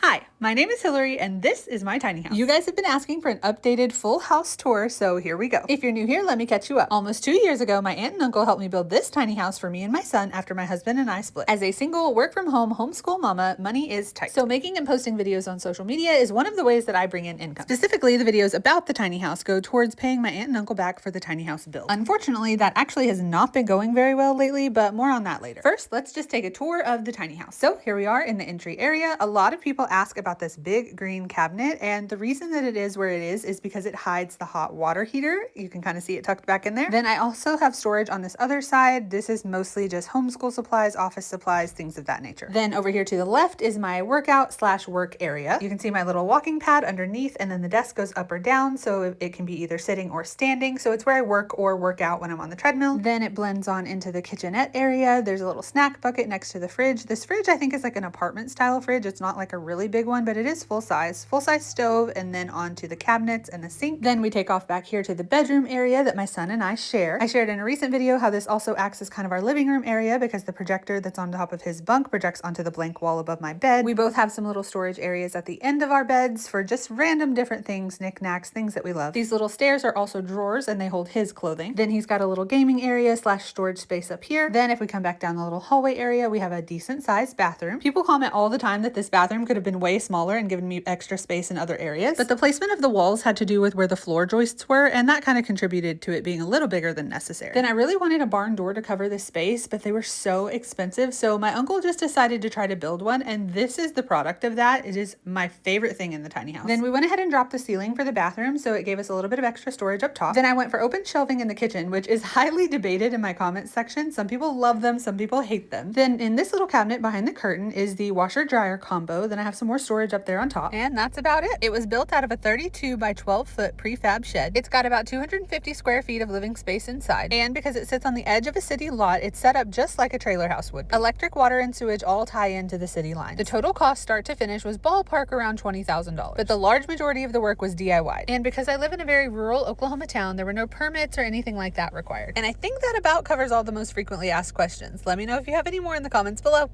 Hi, my name is Hillary and this is my tiny house. You guys have been asking for an updated full house tour, so here we go. If you're new here, let me catch you up. Almost 2 years ago, my aunt and uncle helped me build this tiny house for me and my son after my husband and I split. As a single work from home homeschool mama, money is tight. So making and posting videos on social media is one of the ways that I bring in income. Specifically, the videos about the tiny house go towards paying my aunt and uncle back for the tiny house build. Unfortunately, that actually has not been going very well lately, but more on that later. First, let's just take a tour of the tiny house. So here we are in the entry area. A lot of people ask about this big green cabinet, and the reason that it is where it is because it hides the hot water heater. You can kind of see it tucked back in there. Then I also have storage on this other side. This is mostly just homeschool supplies, office supplies, things of that nature. Then over here to the left is my workout/work area. You can see my little walking pad underneath, and then the desk goes up or down, so it can be either sitting or standing. So it's where I work or work out when I'm on the treadmill. Then it blends on into the kitchenette area. There's a little snack bucket next to the fridge. This fridge I think is like an apartment style fridge. It's not like a really big one, but it is full size stove, and then onto the cabinets and the sink. Then we take off back here to the bedroom area that my son and I share. I shared in a recent video how this also acts as kind of our living room area because the projector that's on top of his bunk projects onto the blank wall above my bed. We both have some little storage areas at the end of our beds for just random different things, knickknacks, things that we love. These little stairs are also drawers and they hold his clothing. Then he's got a little gaming area / storage space up here. Then if we come back down the little hallway area, we have a decent sized bathroom. People comment all the time that this bathroom could have been way smaller and given me extra space in other areas, but the placement of the walls had to do with where the floor joists were, and that kind of contributed to it being a little bigger than necessary. Then I really wanted a barn door to cover this space, but they were so expensive, so my uncle just decided to try to build one, and this is the product of that. It is my favorite thing in the tiny house. Then we went ahead and dropped the ceiling for the bathroom, so it gave us a little bit of extra storage up top. Then I went for open shelving in the kitchen, which is highly debated in my comments section. Some people love them, some people hate them. Then in this little cabinet behind the curtain is the washer dryer combo. Then I have some more storage up there on top, and that's about it. It was built out of a 32 by 12 foot prefab shed. It's got about 250 square feet of living space inside, and because it sits on the edge of a city lot, it's set up just like a trailer house would be. Electric, water, and sewage all tie into the city line. The total cost start to finish was ballpark around $20,000, but the large majority of the work was DIY. And because I live in a very rural Oklahoma town, there were no permits or anything like that required. And I think that about covers all the most frequently asked questions. Let me know if you have any more in the comments below.